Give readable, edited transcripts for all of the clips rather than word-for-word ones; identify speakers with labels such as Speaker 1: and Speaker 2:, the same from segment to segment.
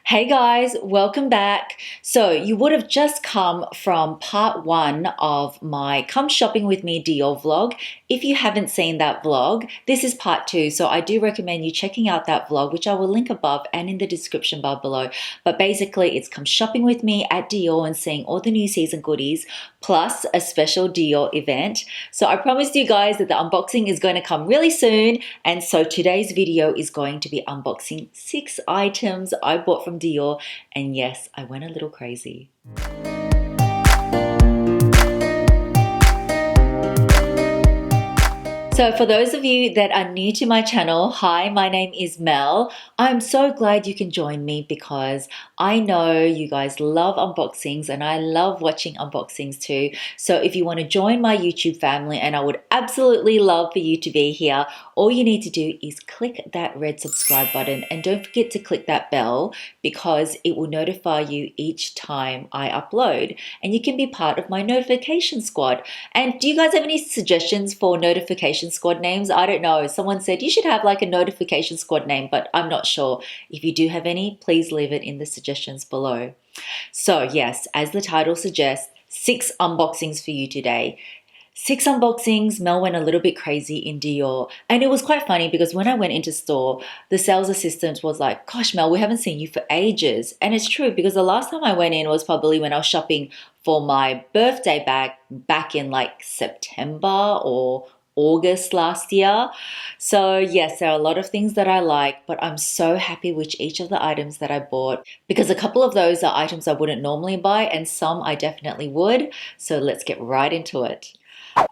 Speaker 1: Hey guys, welcome back. So you would have just come from part one of my Come Shopping With Me Dior vlog. If you haven't seen that vlog, this is part two. So I do recommend you checking out that vlog, which I will link above and in the description bar below. But basically it's come shopping with me at Dior and seeing all the new season goodies, plus a special Dior event. So I promised you guys that the unboxing is going to come really soon. And so today's video is going to be unboxing 6 items I bought from Dior, and yes, I went a little crazy. So for those of you that are new to my channel, hi, my name is Mel. I'm so glad you can join me because I know you guys love unboxings and I love watching unboxings too. So if you want to join my YouTube family, and I would absolutely love for you to be here, all you need to do is click that red subscribe button and don't forget to click that bell because it will notify you each time I upload, and you can be part of my notification squad. And do you guys have any suggestions for notification squad names? I don't know. Someone said you should have like a notification squad name, but I'm not sure. If you do have any, please leave it in the suggestions below. So yes, as the title suggests, 6 unboxings for you today. 6 unboxings. Mel went a little bit crazy in Dior, and it was quite funny because when I went into store, the sales assistant was like, gosh Mel, we haven't seen you for ages. And it's true because the last time I went in was probably when I was shopping for my birthday bag back in like September or August last year. So yes, there are a lot of things that I like, but I'm so happy with each of the items that I bought because a couple of those are items I wouldn't normally buy and some I definitely would. So let's get right into it.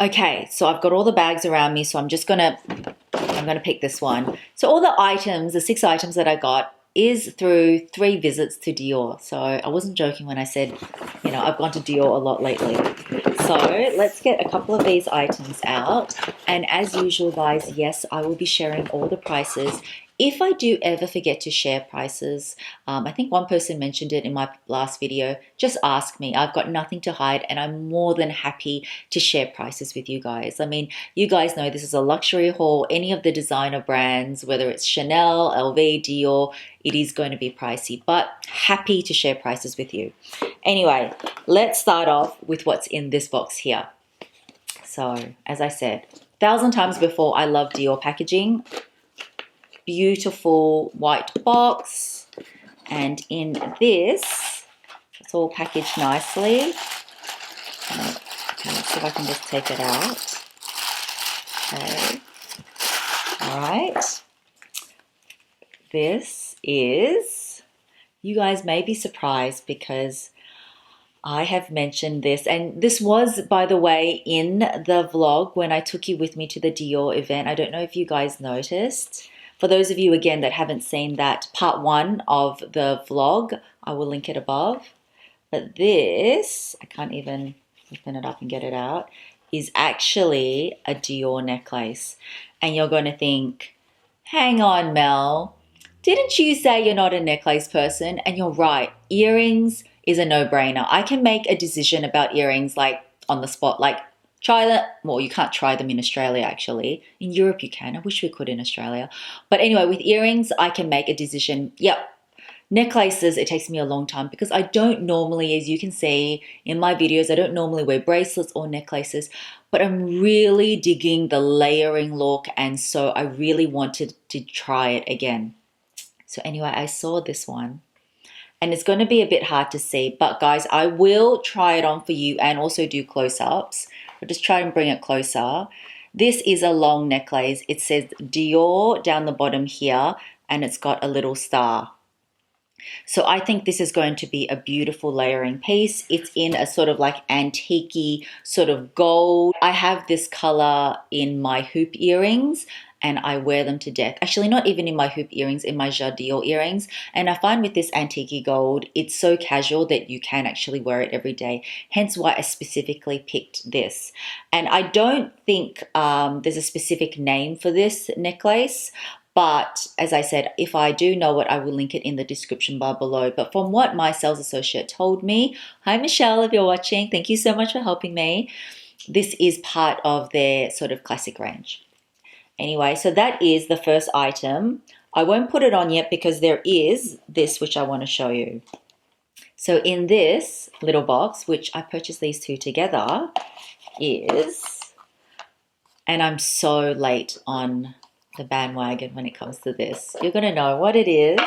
Speaker 1: Okay, so I've got all the bags around me, so I'm gonna pick this one. So all the items, the 6 items that I got is through 3 visits to Dior. So I wasn't joking when I said, you know, I've gone to Dior a lot lately. So let's get a couple of these items out. And as usual, guys, yes, I will be sharing all the prices. If I do ever forget to share prices, I think one person mentioned it in my last video, just ask me. I've got nothing to hide and I'm more than happy to share prices with you guys. I mean, you guys know this is a luxury haul. Any of the designer brands, whether it's Chanel, LV, Dior, it is going to be pricey, but happy to share prices with you. Anyway, let's start off with what's in this box here. So, as I said, 1,000 times before, I love Dior packaging. Beautiful white box, and in this it's all packaged nicely. Okay, let's see if I can just take it out. Okay, all right, this is, you guys may be surprised because I have mentioned this, and this was, by the way, in the vlog when I took you with me to the Dior event. I don't know if you guys noticed. For those of you, again, that haven't seen that part 1 of the vlog, I will link it above. But this, I can't even open it up and get it out, is actually a Dior necklace. And you're going to think, hang on, Mel, didn't you say you're not a necklace person? And you're right, earrings is a no-brainer. I can make a decision about earrings like on the spot, like try them. Well, you can't try them in Australia, actually. In Europe, you can. I wish we could in Australia. But anyway, with earrings, I can make a decision. Yep. Necklaces, it takes me a long time because I don't normally, as you can see in my videos, I don't normally wear bracelets or necklaces, but I'm really digging the layering look. And so I really wanted to try it again. So anyway, I saw this one. And it's going to be a bit hard to see, but guys, I will try it on for you and also do close-ups. I'll just try and bring it closer. This is a long necklace. It says Dior down the bottom here, and it's got a little star. So I think this is going to be a beautiful layering piece. It's in a sort of like antique-y sort of gold. I have this color in my hoop earrings, and I wear them to death. Actually, not even in my hoop earrings, in my Jadior earrings. And I find with this antique gold, it's so casual that you can actually wear it every day. Hence why I specifically picked this. And I don't think there's a specific name for this necklace. But as I said, if I do know it, I will link it in the description bar below. But from what my sales associate told me, hi Michelle, if you're watching, thank you so much for helping me. This is part of their sort of classic range. Anyway, so that is the first item. I won't put it on yet because there is this which I want to show you. So in this little box, which I purchased these two together, is, and I'm so late on the bandwagon when it comes to this. You're going to know what it is.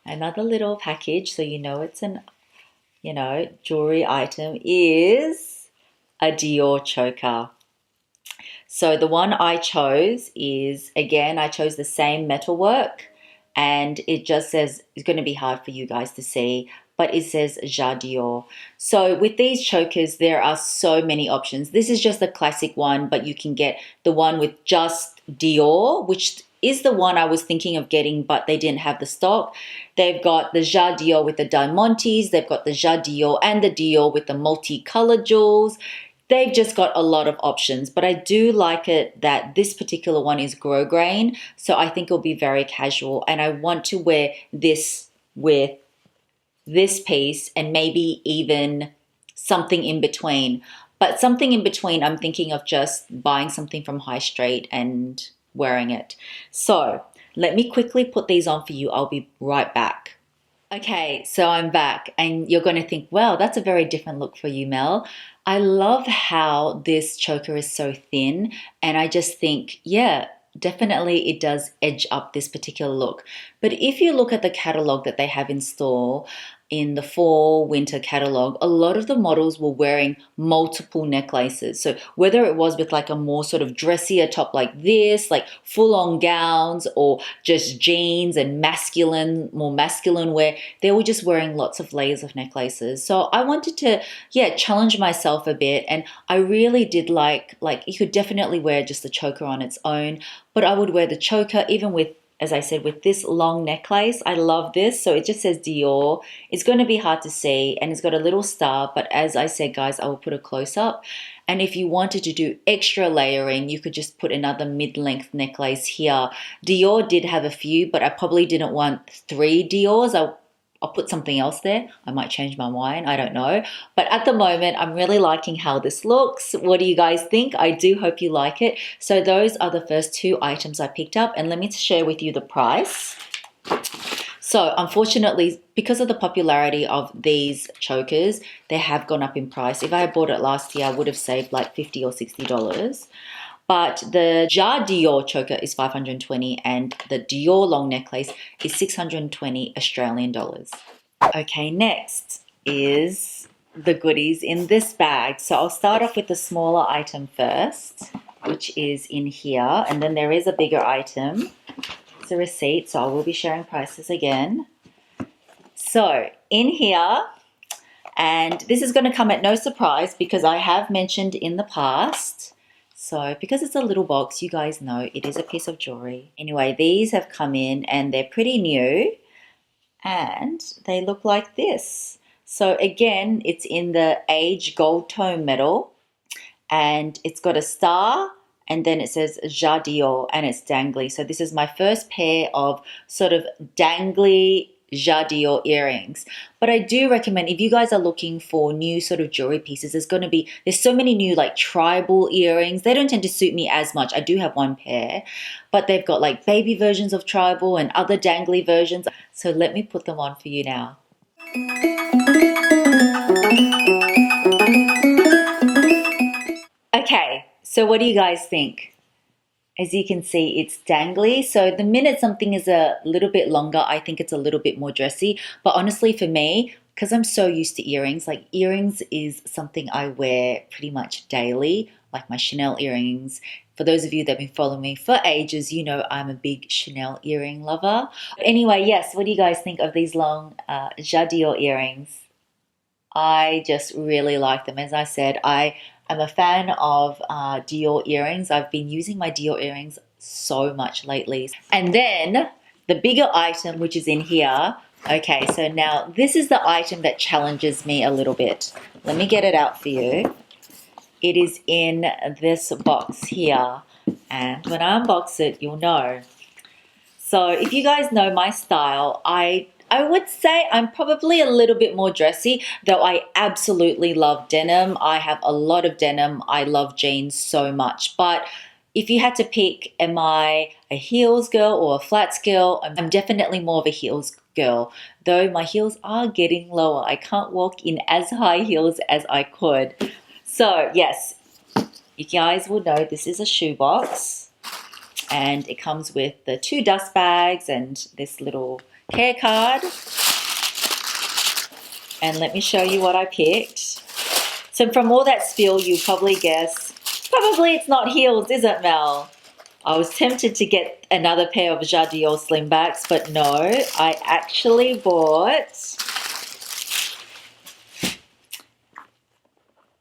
Speaker 1: Another little package, so you know it's an, jewelry item, is a Dior Choker. So the one I chose is, again, I chose the same metalwork, and it just says, it's going to be hard for you guys to see, but it says Jadior. So with these chokers, there are so many options. This is just a classic one, but you can get the one with just Dior, which is the one I was thinking of getting, but they didn't have the stock. They've got the Jadior with the diamantes. They've got the Jadior and the Dior with the multicolored jewels. They've just got a lot of options, but I do like it that this particular one is grosgrain, so I think it'll be very casual, and I want to wear this with this piece and maybe even something in between. But something in between, I'm thinking of just buying something from High Street and wearing it. So let me quickly put these on for you. I'll be right back. Okay, so I'm back, and you're going to think, wow, that's a very different look for you, Mel. I love how this choker is so thin, and I just think, yeah, definitely it does edge up this particular look. But if you look at the catalog that they have in store, in the fall winter catalog, a lot of the models were wearing multiple necklaces. So whether it was with like a more sort of dressier top like this, like full on gowns, or just jeans and more masculine wear, they were just wearing lots of layers of necklaces. So I wanted to, challenge myself a bit. And I really did like you could definitely wear just the choker on its own, but I would wear the choker even with, as I said, with this long necklace. I love this. So it just says Dior. It's going to be hard to see, and it's got a little star, but as I said, guys, I will put a close up. And if you wanted to do extra layering, you could just put another mid-length necklace here. Dior did have a few, but I probably didn't want 3 Diors. I'll put something else there. I might change my mind. I don't know. But at the moment, I'm really liking how this looks. What do you guys think? I do hope you like it. So those are the first 2 items I picked up. And let me share with you the price. So unfortunately, because of the popularity of these chokers, they have gone up in price. If I had bought it last year, I would have saved like $50 or $60. But the Jadior choker is $520 and the Dior long necklace is $620 Australian dollars. Okay, next is the goodies in this bag. So I'll start off with the smaller item first, which is in here. And then there is a bigger item. It's a receipt, so I will be sharing prices again. So in here, and this is going to come at no surprise because I have mentioned in the past. So because it's a little box, you guys know it is a piece of jewelry. Anyway, these have come in and they're pretty new and they look like this. So again, it's in the age gold tone metal and it's got a star and then it says Jadior and it's dangly. So this is my first pair of sort of dangly Jadior earrings. But I do recommend, if you guys are looking for new sort of jewelry pieces, there's so many new like tribal earrings. They don't tend to suit me as much. I do have one pair, but they've got like baby versions of tribal and other dangly versions. So let me put them on for you now. Okay, so what do you guys think? As you can see, it's dangly. So the minute something is a little bit longer, I think it's a little bit more dressy. But honestly, for me, because I'm so used to earrings, like earrings is something I wear pretty much daily, like my Chanel earrings. For those of you that have been following me for ages, you know I'm a big Chanel earring lover. Anyway, yes, what do you guys think of these long Jadior earrings? I just really like them. As I said, I'm a fan of Dior earrings. I've been using my Dior earrings so much lately. And then the bigger item, which is in here. Okay, so now this is the item that challenges me a little bit. Let me get it out for you. It is in this box here. And when I unbox it, you'll know. So if you guys know my style, I would say I'm probably a little bit more dressy, though I absolutely love denim. I have a lot of denim. I love jeans so much. But if you had to pick, am I a heels girl or a flats girl? I'm definitely more of a heels girl, though my heels are getting lower. I can't walk in as high heels as I could. So yes, you guys will know this is a shoebox, and it comes with the 2 dust bags and this little care card. And let me show you what I picked. So from all that spiel, you probably guess, probably it's not heels, is it, Mel? I was tempted to get another pair of Jadior slimbacks, but no, I actually bought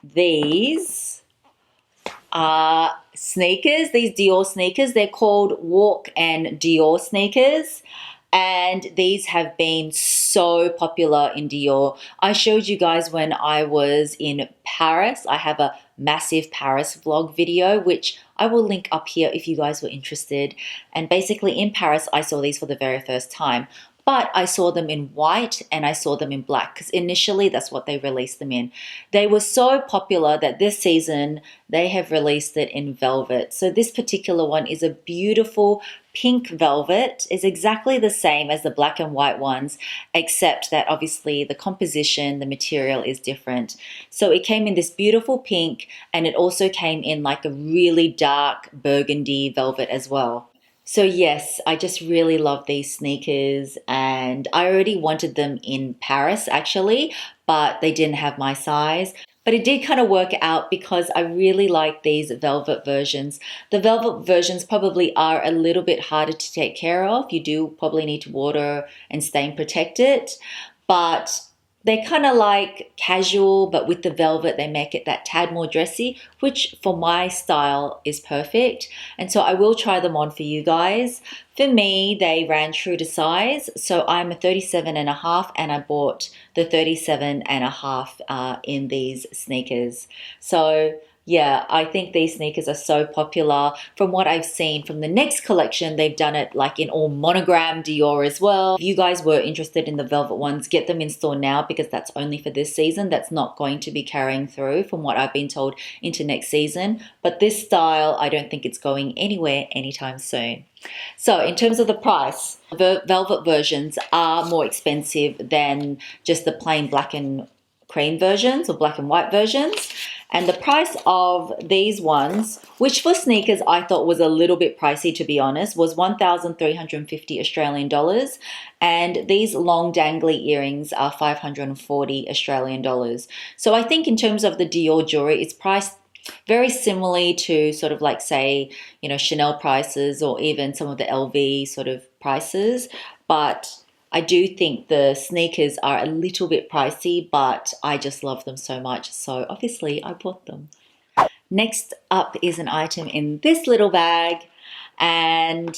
Speaker 1: these sneakers, these Dior sneakers. They're called Walk and Dior sneakers. And these have been so popular in Dior. I showed you guys when I was in Paris. I have a massive Paris vlog video, which I will link up here if you guys were interested. And basically in Paris, I saw these for the very first time. But I saw them in white and I saw them in black because initially that's what they released them in. They were so popular that this season they have released it in velvet. So this particular one is a beautiful pink velvet. It's exactly the same as the black and white ones, except that obviously the composition, the material is different. So it came in this beautiful pink, and it also came in like a really dark burgundy velvet as well. So yes, I just really love these sneakers, and I already wanted them in Paris actually, but they didn't have my size. But it did kind of work out because I really like these velvet versions. The velvet versions probably are a little bit harder to take care of. You do probably need to water and stain protect it, but they're kind of like casual, but with the velvet, they make it that tad more dressy, which for my style is perfect. And so I will try them on for you guys. For me, they ran true to size. So I'm a 37 and a half, and I bought the 37 and a half in these sneakers. So yeah, I think these sneakers are so popular. From what I've seen from the next collection, they've done it like in all monogram Dior as well. If you guys were interested in the velvet ones, get them in store now because that's only for this season. That's not going to be carrying through from what I've been told into next season. But this style, I don't think it's going anywhere anytime soon. So in terms of the price, the velvet versions are more expensive than just the plain black and cream versions or black and white versions. And the price of these ones, which for sneakers I thought was a little bit pricey to be honest, was 1,350 Australian dollars. And these long dangly earrings are 540 Australian dollars. So I think in terms of the Dior jewelry, it's priced very similarly to sort of like say, you know, Chanel prices or even some of the LV sort of prices. But I do think the sneakers are a little bit pricey, but I just love them so much. So obviously I bought them. Next up is an item in this little bag. And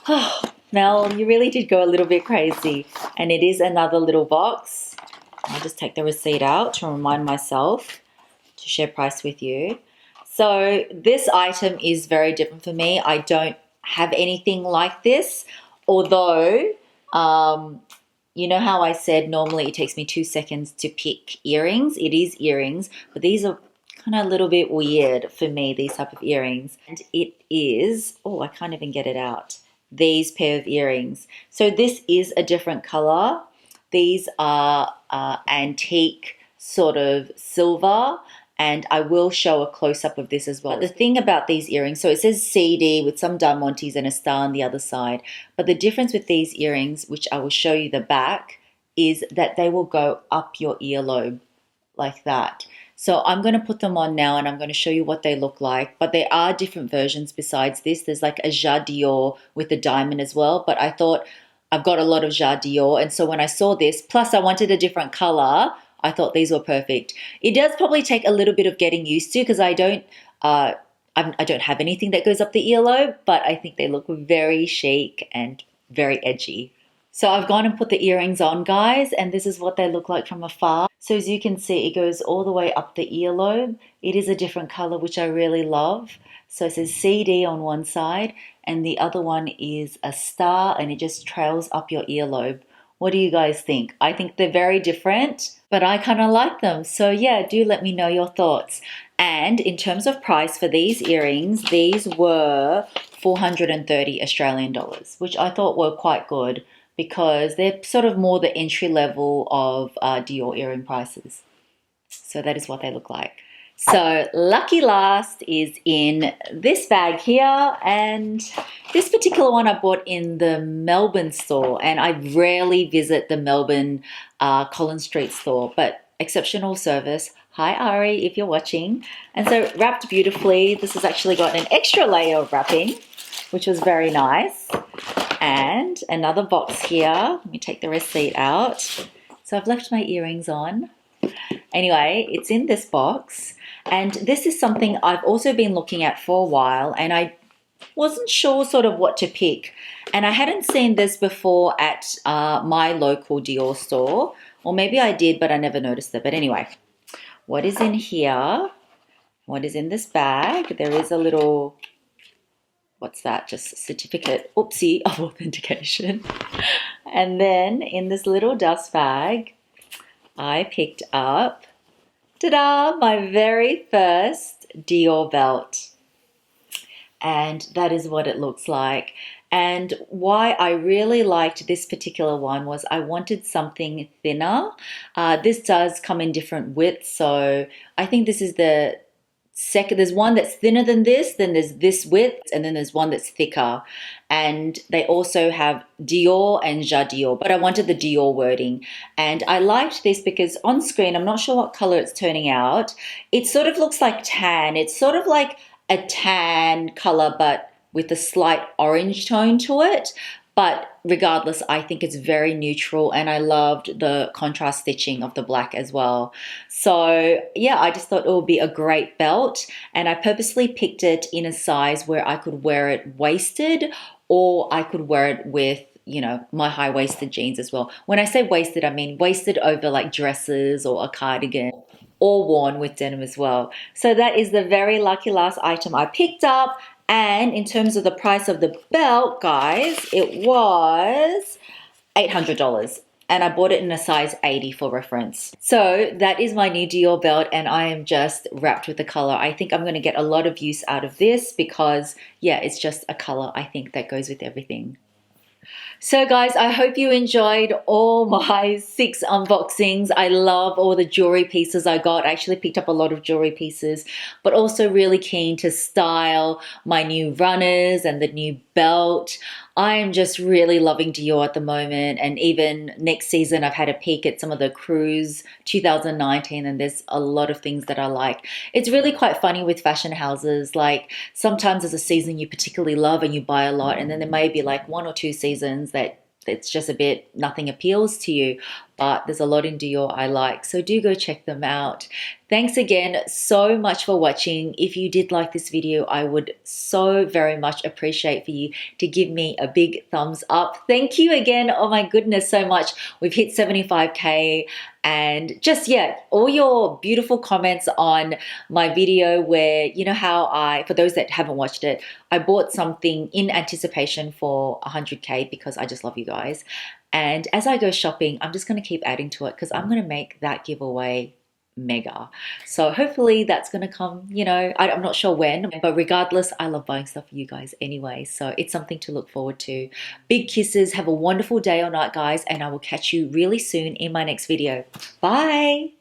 Speaker 1: oh, Mel, you really did go a little bit crazy. And it is another little box. I'll just take the receipt out to remind myself to share price with you. So this item is very different for me. I don't have anything like this, although you know how I said normally it takes me 2 seconds to pick earrings? It is earrings, but these are kind of a little bit weird for me, these type of earrings. And it is, oh, I can't even get it out, these pair of earrings. So this is a different color. These are antique sort of silver. And I will show a close-up of this as well. But the thing about these earrings, so it says CD with some diamantes and a star on the other side. But the difference with these earrings, which I will show you the back, is that they will go up your earlobe like that. So I'm going to put them on now and I'm going to show you what they look like. But there are different versions besides this. There's like a Jadior with a diamond as well. But I thought I've got a lot of Jadior. And so when I saw this, plus I wanted a different color, I thought these were perfect. It does probably take a little bit of getting used to because I don't have anything that goes up the earlobe, but I think they look very chic and very edgy. So I've gone and put the earrings on, guys, and this is what they look like from afar. So as you can see, it goes all the way up the earlobe. It is a different color, which I really love. So it says CD on one side, and the other one is a star, and it just trails up your earlobe. What do you guys think? I think they're very different, but I kind of like them. So yeah, do let me know your thoughts. And in terms of price for these earrings, these were 430 Australian dollars, which I thought were quite good because they're sort of more the entry level of Dior earring prices. So that is what they look like. So lucky last is in this bag here, and this particular one I bought in the Melbourne store, and I rarely visit the Melbourne Collins Street store, but exceptional service. Hi Ari, if you're watching. And so wrapped beautifully. This has actually got an extra layer of wrapping, which was very nice. And another box here. Let me take the receipt out. So I've left my earrings on. Anyway, it's in this box, and this is something I've also been looking at for a while, and I wasn't sure sort of what to pick. And I hadn't seen this before at my local Dior store, or maybe I did, but I never noticed it. But anyway, what is in here? What is in this bag? There is a little, what's that? Just a certificate, oopsie, of authentication. And then in this little dust bag, I picked up, ta-da, my very first Dior belt. And that is what it looks like. And why I really liked this particular one was I wanted something thinner. This does come in different widths. So I think this is the second. There's one that's thinner than this, then there's this width, and then there's one that's thicker. And they also have Dior and Jadior, but I wanted the Dior wording. And I liked this because on screen, I'm not sure what color it's turning out. It sort of looks like tan. It's sort of like a tan color, but with a slight orange tone to it. But regardless, I think it's very neutral, and I loved the contrast stitching of the black as well. So yeah, I just thought it would be a great belt, and I purposely picked it in a size where I could wear it waisted, or I could wear it with, you know, my high-waisted jeans as well. When I say waisted, I mean waisted over like dresses or a cardigan, or worn with denim as well. So that is the very lucky last item I picked up. And in terms of the price of the belt, guys, it was $800. And I bought it in a size 80 for reference. So that is my new Dior belt, and I am just wrapped with the color. I think I'm going to get a lot of use out of this because, yeah, it's just a color I think that goes with everything. So guys, I hope you enjoyed all my 6 unboxings. I love all the jewelry pieces I got. I actually picked up a lot of jewelry pieces, but also really keen to style my new runners and the new belt. I am just really loving Dior at the moment, and even next season I've had a peek at some of the cruise 2019, and there's a lot of things that I like. It's really quite funny with fashion houses. Like sometimes there's a season you particularly love and you buy a lot, and then there may be like 1 or 2 seasons that it's just a bit, nothing appeals to you, but there's a lot in Dior I like, so do go check them out. Thanks again so much for watching. If you did like this video, I would so very much appreciate for you to give me a big thumbs up. Thank you again. Oh my goodness, so much. We've hit 75K, and just, yeah, all your beautiful comments on my video where, you know how for those that haven't watched it, I bought something in anticipation for 100K because I just love you guys. And as I go shopping, I'm just going to keep adding to it because I'm going to make that giveaway mega. So hopefully that's going to come, you know, I'm not sure when, but regardless, I love buying stuff for you guys anyway. So it's something to look forward to. Big kisses. Have a wonderful day or night, guys, and I will catch you really soon in my next video. Bye.